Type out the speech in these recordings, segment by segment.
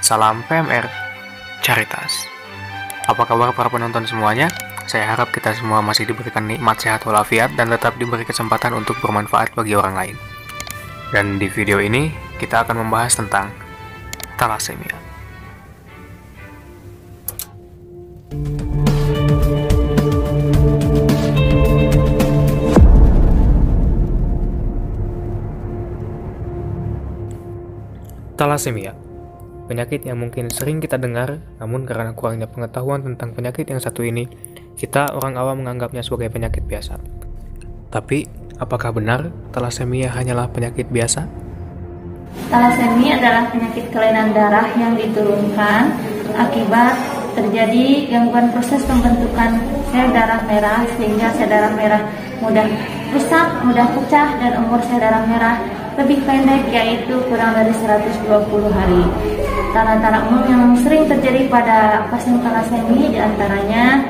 Salam PMR Caritas. Apa kabar para penonton semuanya? Saya harap kita semua masih diberikan nikmat sehat walafiat dan tetap diberi kesempatan untuk bermanfaat bagi orang lain. Dan di video ini kita akan membahas tentang thalassemia. Thalassemia, penyakit yang mungkin sering kita dengar, namun karena kurangnya pengetahuan tentang penyakit yang satu ini, kita orang awam menganggapnya sebagai penyakit biasa. Tapi, apakah benar thalassemia hanyalah penyakit biasa? Thalassemia adalah penyakit kelainan darah yang diturunkan akibat terjadi gangguan proses pembentukan sel darah merah sehingga sel darah merah mudah rusak, mudah pecah, dan umur sel darah merah lebih pendek, yaitu kurang dari 120 hari. Tanda-tanda umum yang sering terjadi pada pasien thalassemia diantaranya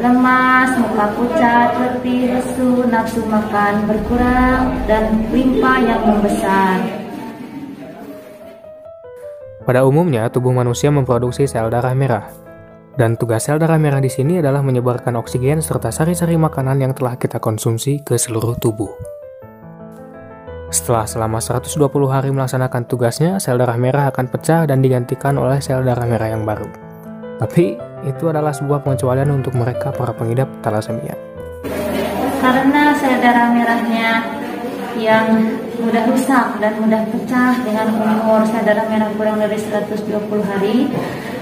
lemas, muka pucat, letih, lesu, nafsu makan berkurang, dan limpa yang membesar. Pada umumnya, tubuh manusia memproduksi sel darah merah. Dan tugas sel darah merah di sini adalah menyebarkan oksigen serta sari-sari makanan yang telah kita konsumsi ke seluruh tubuh. Setelah selama 120 hari melaksanakan tugasnya, sel darah merah akan pecah dan digantikan oleh sel darah merah yang baru. Tapi, itu adalah sebuah pengecualian untuk mereka para pengidap thalassemia. Karena sel darah merahnya yang mudah rusak dan mudah pecah dengan umur sel darah merah kurang dari 120 hari,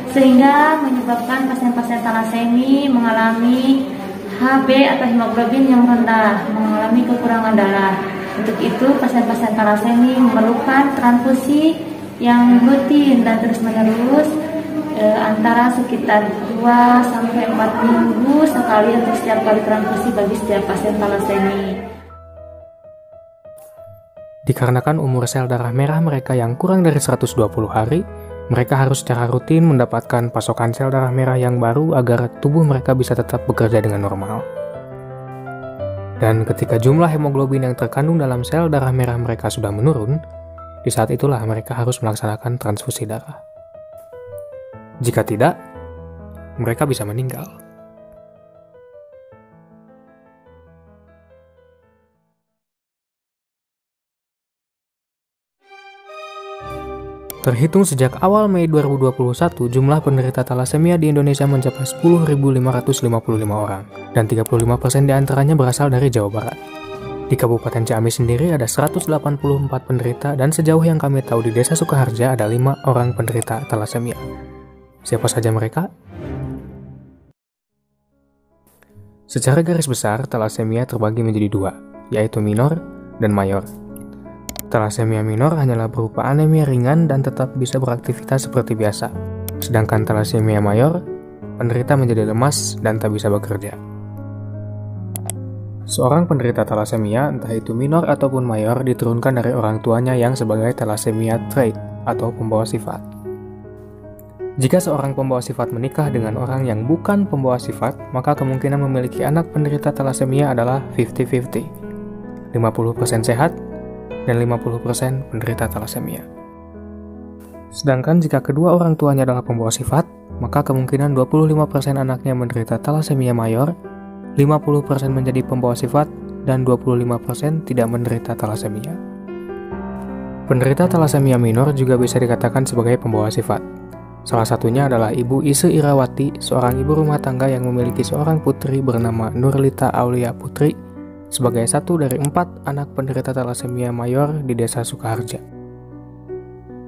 sehingga menyebabkan pasien-pasien thalassemia mengalami Hb atau hemoglobin yang rendah, mengalami kekurangan darah. Untuk itu, pasien-pasien thalassemia memerlukan transfusi yang rutin dan terus-menerus antara sekitar 2-4 minggu sekali untuk setiap kali transfusi bagi setiap pasien thalassemia. Dikarenakan umur sel darah merah mereka yang kurang dari 120 hari, mereka harus secara rutin mendapatkan pasokan sel darah merah yang baru agar tubuh mereka bisa tetap bekerja dengan normal. Dan ketika jumlah hemoglobin yang terkandung dalam sel darah merah mereka sudah menurun, di saat itulah mereka harus melaksanakan transfusi darah. Jika tidak, mereka bisa meninggal. Terhitung sejak awal Mei 2021, jumlah penderita thalassemia di Indonesia mencapai 10.555 orang, dan 35% diantaranya berasal dari Jawa Barat. Di Kabupaten Ciamis sendiri ada 184 penderita, dan sejauh yang kami tahu di Desa Sukaharja ada 5 orang penderita thalassemia. Siapa saja mereka? Secara garis besar, thalassemia terbagi menjadi dua, yaitu minor dan mayor. Thalassemia minor hanyalah berupa anemia ringan dan tetap bisa beraktivitas seperti biasa. Sedangkan thalassemia mayor, penderita menjadi lemas dan tak bisa bekerja. Seorang penderita thalassemia, entah itu minor ataupun mayor, diturunkan dari orang tuanya yang sebagai thalassemia trait atau pembawa sifat. Jika seorang pembawa sifat menikah dengan orang yang bukan pembawa sifat, maka kemungkinan memiliki anak penderita thalassemia adalah 50-50. 50% sehat dan 50% penderita thalassemia. Sedangkan jika kedua orang tuanya adalah pembawa sifat, maka kemungkinan 25% anaknya menderita thalassemia mayor, 50% menjadi pembawa sifat, dan 25% tidak menderita thalassemia. Penderita thalassemia minor juga bisa dikatakan sebagai pembawa sifat. Salah satunya adalah Ibu Ise Irawati, seorang ibu rumah tangga yang memiliki seorang putri bernama Nurlita Aulia Putri, sebagai satu dari 4 anak penderita thalassemia mayor di Desa Sukaharja.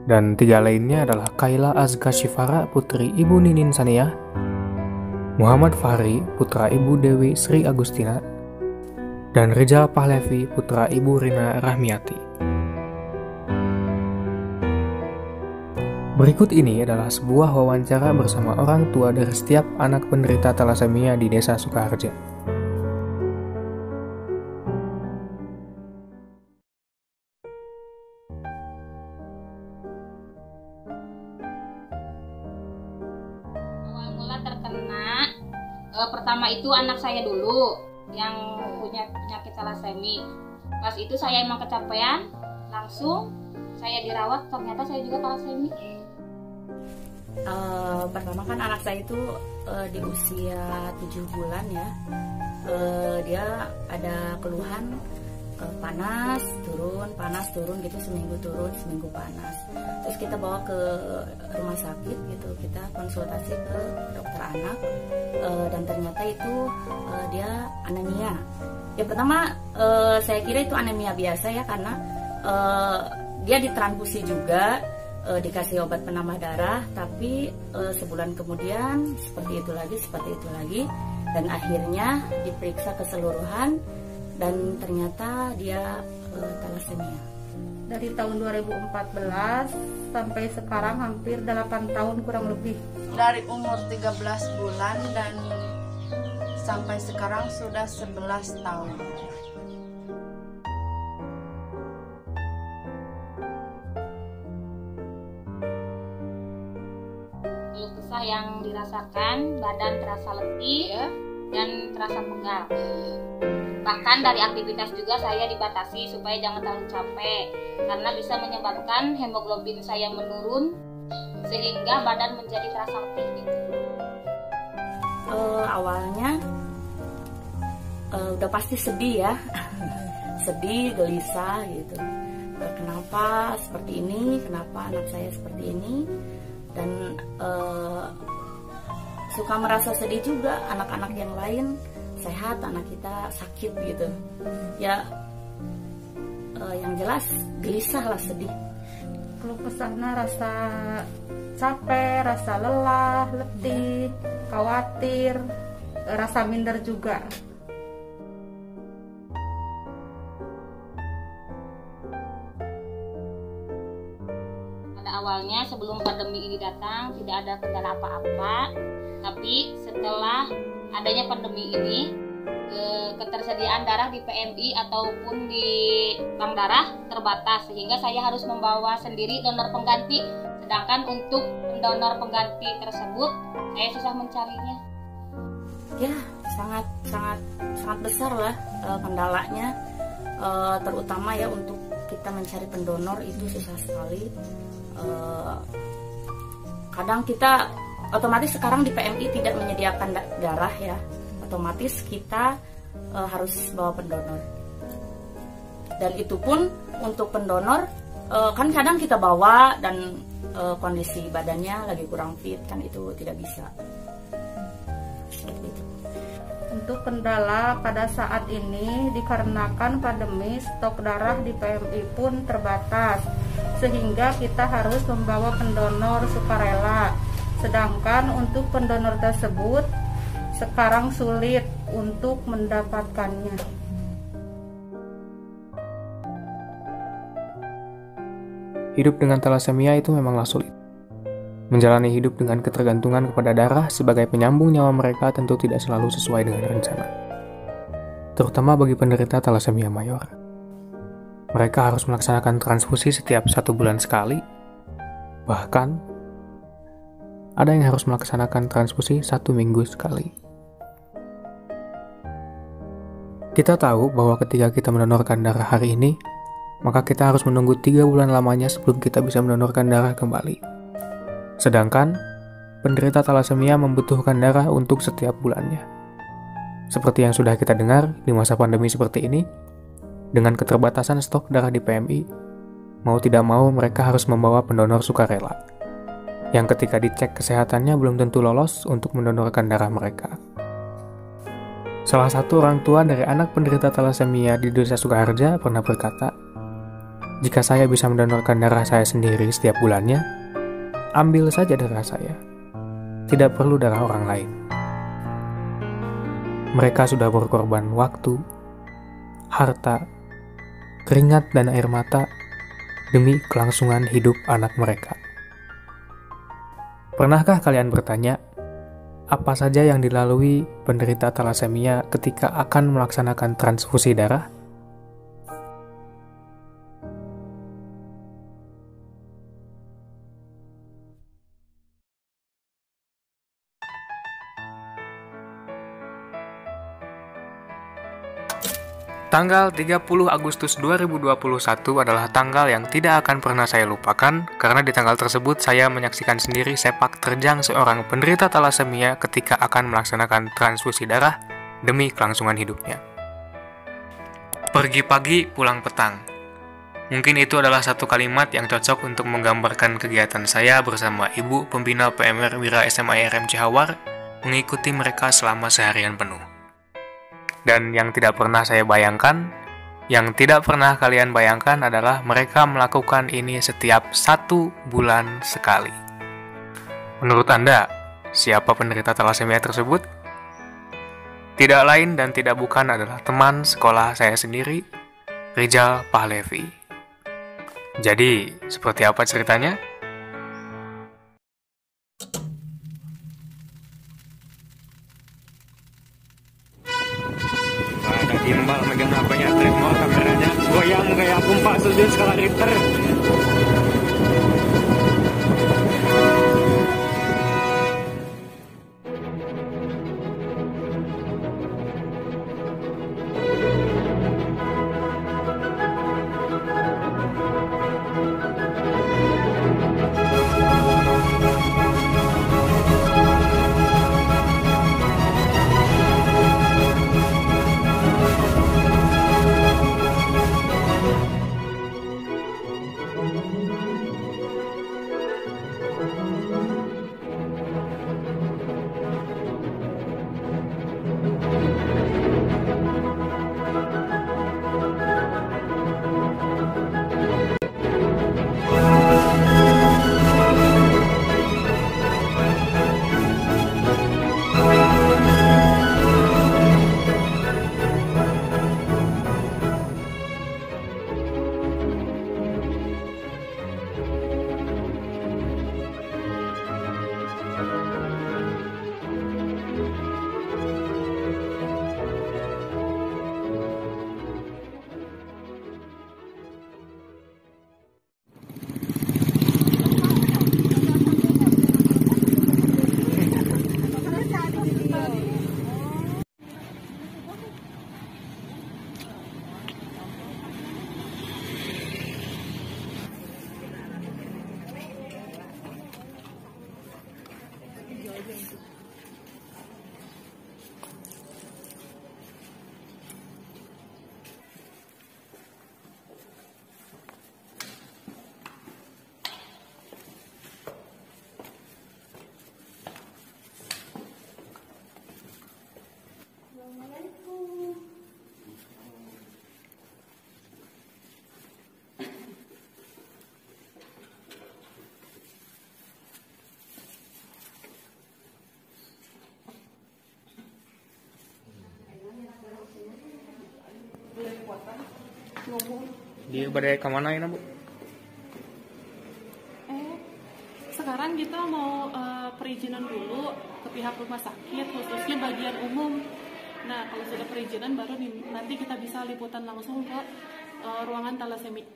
Dan 3 lainnya adalah Kaila Azka Shifara, putri Ibu Ninin Saniah, Muhammad Fahri, putra Ibu Dewi Sri Agustina, dan Rizal Pahlevi, putra Ibu Rina Rahmiati. Berikut ini adalah sebuah wawancara bersama orang tua dari setiap anak penderita thalassemia di Desa Sukaharja. Terkena pertama itu anak saya dulu yang punya penyakit thalassemia. Pas itu saya emang kecapean, langsung saya dirawat, ternyata saya juga thalassemia. Pertama kan anak saya itu di usia 7 bulan ya, dia ada keluhan panas turun gitu, seminggu turun seminggu panas. Terus kita bawa ke rumah sakit gitu, kita konsultasi ke dokter anak, dan ternyata itu dia anemia. Ya pertama saya kira itu anemia biasa ya, karena dia ditransfusi juga, dikasih obat penambah darah, tapi sebulan kemudian seperti itu lagi, dan akhirnya diperiksa keseluruhan dan ternyata dia thalassemia. Dari tahun 2014 sampai sekarang hampir 8 tahun kurang lebih. Dari umur 13 bulan dan sampai sekarang sudah 11 tahun. Keluh kesah yang dirasakan, badan terasa letih dan terasa pegal. Bahkan dari aktivitas juga saya dibatasi supaya jangan terlalu capek, karena bisa menyebabkan hemoglobin saya menurun sehingga badan menjadi terasa letih gitu. Awalnya udah pasti sedih ya, sedih, gelisah gitu. Kenapa seperti ini? Kenapa anak saya seperti ini? Dan suka merasa sedih juga, anak-anak yang lain sehat, anak kita sakit gitu ya. Yang jelas gelisah lah, sedih. Keluh kesahnya rasa capek, rasa lelah, letih, khawatir, rasa minder juga. Pada awalnya sebelum pandemi ini datang tidak ada kendala apa-apa, tapi setelah adanya pandemi ini, ketersediaan darah di PMI ataupun di bank darah terbatas, sehingga saya harus membawa sendiri donor pengganti. Sedangkan untuk donor pengganti tersebut saya susah mencarinya. Ya sangat besar lah kendalanya, terutama ya untuk kita mencari pendonor itu susah sekali. Kadang kita otomatis sekarang di PMI tidak menyediakan darah ya, otomatis kita harus bawa pendonor. Dan itu pun untuk pendonor kan kadang kita bawa dan kondisi badannya lagi kurang fit, kan itu tidak bisa. Seperti itu. Untuk kendala pada saat ini dikarenakan pandemi, stok darah di PMI pun terbatas, sehingga kita harus membawa pendonor sukarela. Sedangkan untuk pendonor tersebut sekarang sulit untuk mendapatkannya. Hidup dengan thalassemia itu memanglah sulit. Menjalani hidup dengan ketergantungan kepada darah sebagai penyambung nyawa mereka tentu tidak selalu sesuai dengan rencana. Terutama bagi penderita thalassemia mayor. Mereka harus melaksanakan transfusi setiap 1 bulan sekali. Bahkan ada yang harus melaksanakan transfusi 1 minggu sekali. Kita tahu bahwa ketika kita mendonorkan darah hari ini, maka kita harus menunggu 3 bulan lamanya sebelum kita bisa mendonorkan darah kembali. Sedangkan, penderita thalassemia membutuhkan darah untuk setiap bulannya. Seperti yang sudah kita dengar di masa pandemi seperti ini, dengan keterbatasan stok darah di PMI, mau tidak mau mereka harus membawa pendonor sukarela, yang ketika dicek kesehatannya belum tentu lolos untuk mendonorkan darah mereka. Salah satu orang tua dari anak penderita thalassemia di Desa Sukaharja pernah berkata, "Jika saya bisa mendonorkan darah saya sendiri setiap bulannya, ambil saja darah saya. Tidak perlu darah orang lain." Mereka sudah berkorban waktu, harta, keringat, dan air mata demi kelangsungan hidup anak mereka. Pernahkah kalian bertanya, apa saja yang dilalui penderita thalassemia ketika akan melaksanakan transfusi darah? Tanggal 30 Agustus 2021 adalah tanggal yang tidak akan pernah saya lupakan karena di tanggal tersebut saya menyaksikan sendiri sepak terjang seorang penderita talasemia ketika akan melaksanakan transfusi darah demi kelangsungan hidupnya. Pergi pagi, pulang petang. Mungkin itu adalah satu kalimat yang cocok untuk menggambarkan kegiatan saya bersama Ibu Pembina PMR Wira SMA IRM Cihawar mengikuti mereka selama seharian penuh. Dan yang tidak pernah saya bayangkan, yang tidak pernah kalian bayangkan adalah mereka melakukan ini setiap 1 bulan sekali. Menurut Anda, siapa penderita talasemia tersebut? Tidak lain dan tidak bukan adalah teman sekolah saya sendiri, Rizal Pahlevi. Jadi, seperti apa ceritanya? Gimbal megang HP-nya, tremor kameranya, goyang kayak kumpak sujud skala Richter. Di badai kemana ini, Bu? Sekarang kita mau perizinan dulu ke pihak rumah sakit, khususnya bagian umum. Nah, kalau sudah perizinan baru nanti kita bisa liputan langsung ke ruangan talasemia.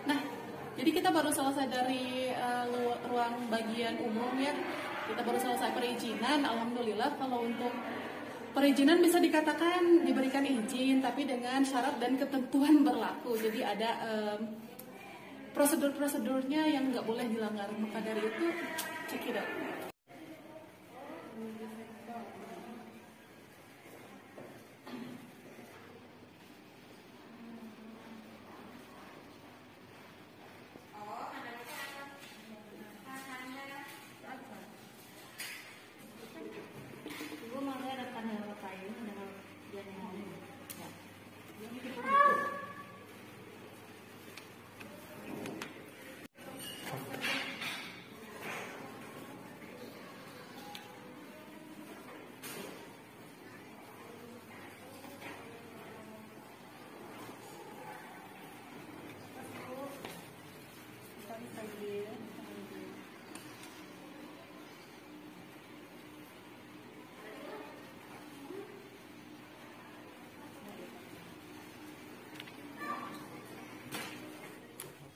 Nah, jadi kita baru selesai dari ruang bagian umum ya. Kita baru selesai perizinan. Alhamdulillah kalau untuk perizinan bisa dikatakan diberikan izin, tapi dengan syarat dan ketentuan berlaku. Jadi ada prosedur-prosedurnya yang nggak boleh dilanggar. Maka dari itu, check it out.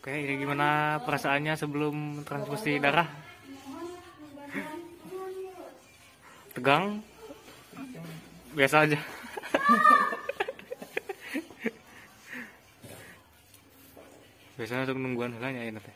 Oke, ini gimana perasaannya sebelum transfusi darah? Tegang? Biasa aja. Biasanya untuk nungguan helanya ya teh.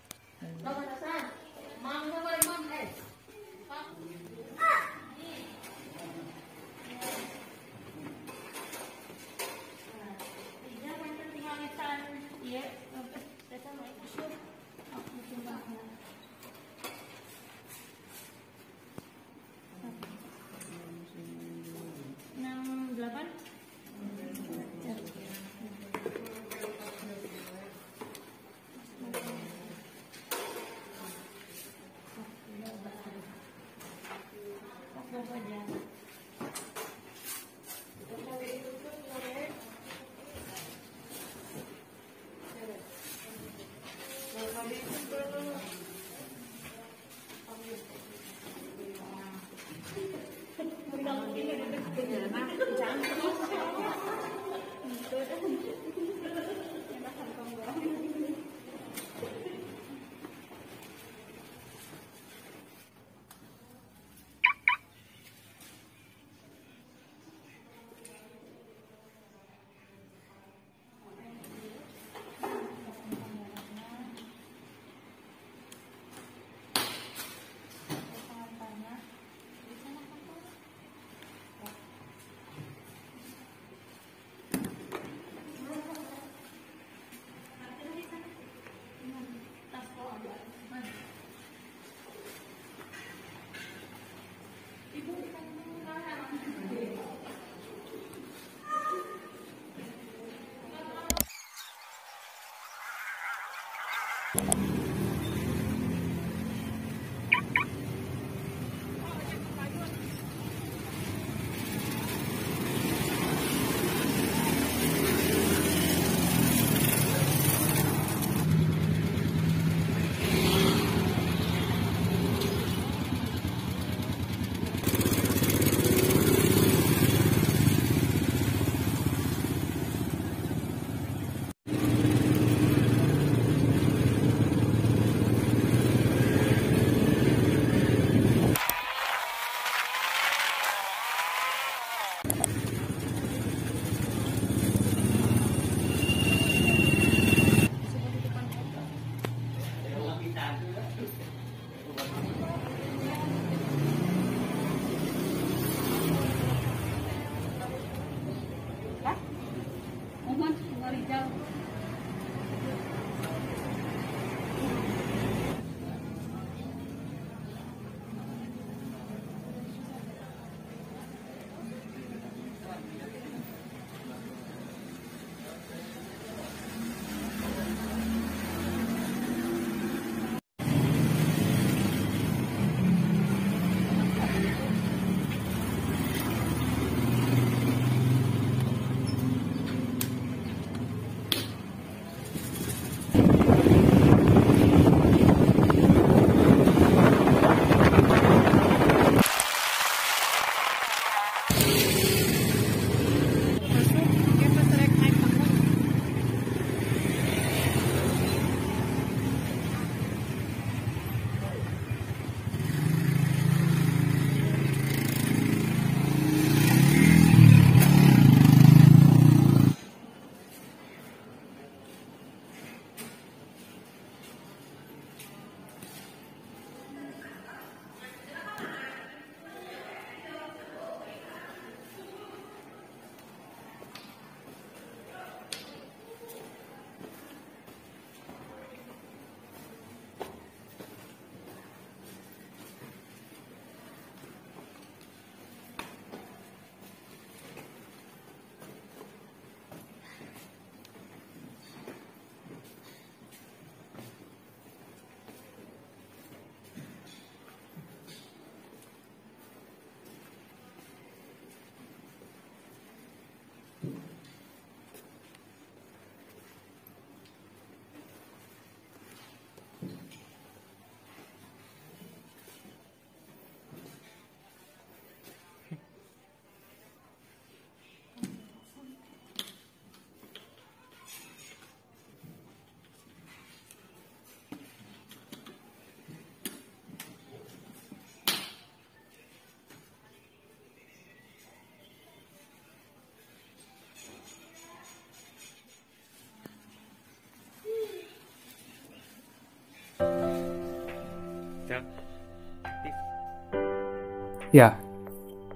Ya,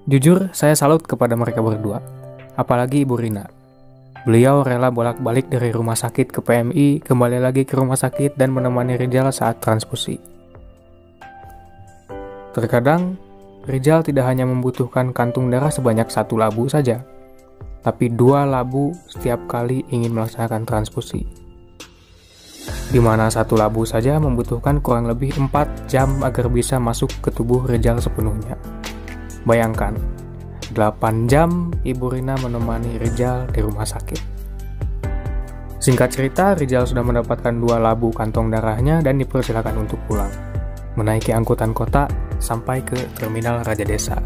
jujur saya salut kepada mereka berdua, apalagi Ibu Rina. Beliau rela bolak-balik dari rumah sakit ke PMI, kembali lagi ke rumah sakit dan menemani Rijal saat transfusi. Terkadang, Rijal tidak hanya membutuhkan kantung darah sebanyak 1 labu saja, tapi 2 labu setiap kali ingin melaksanakan transfusi. Di mana 1 labu saja membutuhkan kurang lebih 4 jam agar bisa masuk ke tubuh Rijal sepenuhnya. Bayangkan, 8 jam Ibu Rina menemani Rijal di rumah sakit. Singkat cerita, Rijal sudah mendapatkan 2 labu kantong darahnya dan dipersilakan untuk pulang, menaiki angkutan kota sampai ke terminal Raja Desa.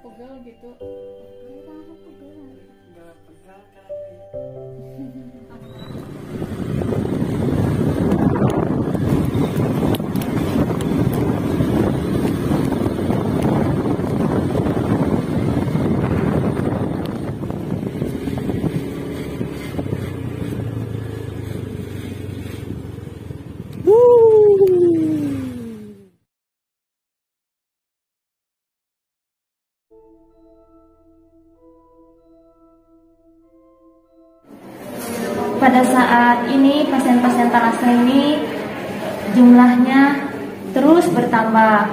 Pegel gitu. Pada saat ini pasien-pasien talasemi jumlahnya terus bertambah,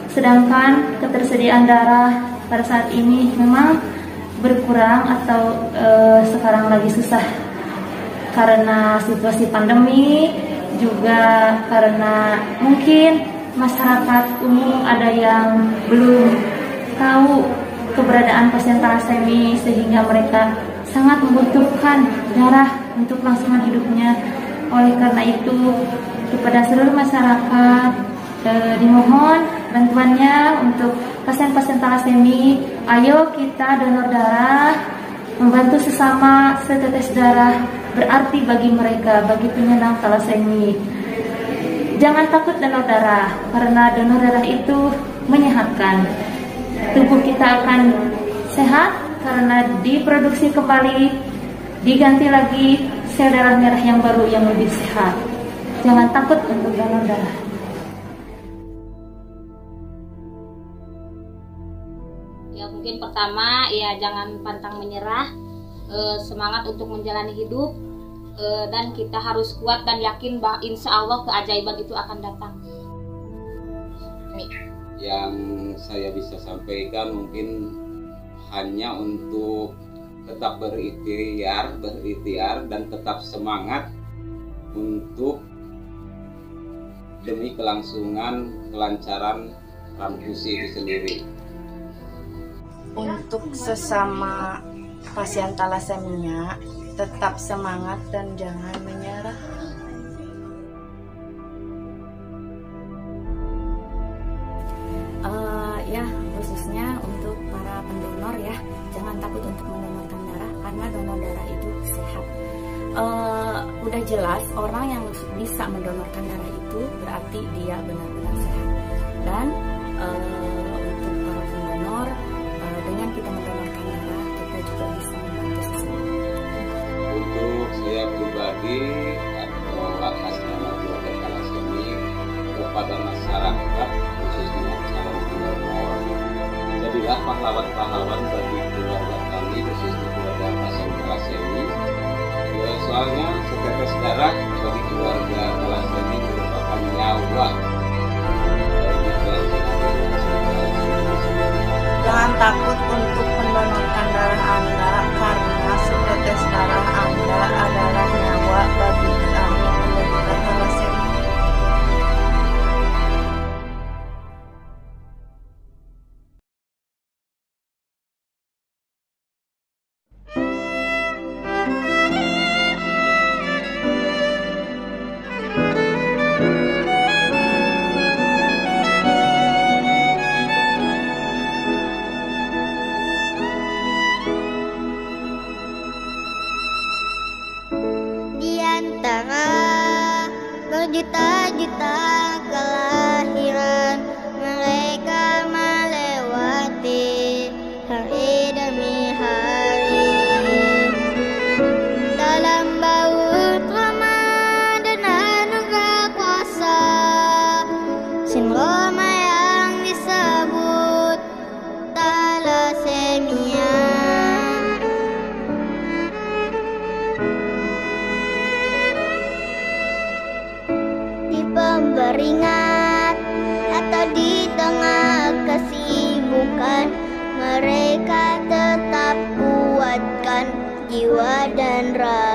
sedangkan ketersediaan darah pada saat ini memang berkurang atau sekarang lagi susah karena situasi pandemi, juga karena mungkin masyarakat umum ada yang belum tahu keberadaan pasien talasemi sehingga mereka sangat membutuhkan darah untuk kelangsungan hidupnya. Oleh karena itu, kepada seluruh masyarakat dimohon bantuannya untuk pasien-pasien talasemi. Ayo kita donor darah, membantu sesama. Setetes darah berarti bagi mereka, bagi penyandang talasemi. Jangan takut donor darah, karena donor darah itu menyehatkan. Tubuh kita akan sehat karena diproduksi kembali, diganti lagi sel darah merah yang baru yang lebih sehat. Jangan takut untuk donor darah. Ya mungkin pertama ya jangan pantang menyerah, semangat untuk menjalani hidup, dan kita harus kuat dan yakin bahwa insya Allah keajaiban itu akan datang. Yang saya bisa sampaikan mungkin hanya untuk tetap berikhtiar dan tetap semangat untuk demi kelangsungan kelancaran transfusi itu sendiri. Untuk sesama pasien talasemia, tetap semangat dan jangan menyerah. karena donor darah itu sehat. Udah jelas orang yang bisa mendonorkan darah itu berarti dia benar-benar sehat. Dan untuk para pendonor, dengan kita mendonorkan darah kita juga bisa membantu seseorang. Untuk saya pribadi atau atas nama keluarga Thalassemia kepada masyarakat khususnya calon pendonor, jadilah pahlawan-pahlawan bagi keluarga kami khususnya keluarga pasien Thalassemia. Soalnya setetes darah bagi keluarga Thalassemia merupakan nyawa. Jangan takut untuk mendonorkan darah Anda karena setetes darah Anda adalah nyawa bagi kami penderita thalassemia. Berjuta-juta kelahiran mereka melewati hari demi hari dalam baut Ramadan anugerah kuasa sindrom yang disebut thalassemia. Pemberingat atau di tengah kesibukan mereka tetap kuatkan jiwa dan raga.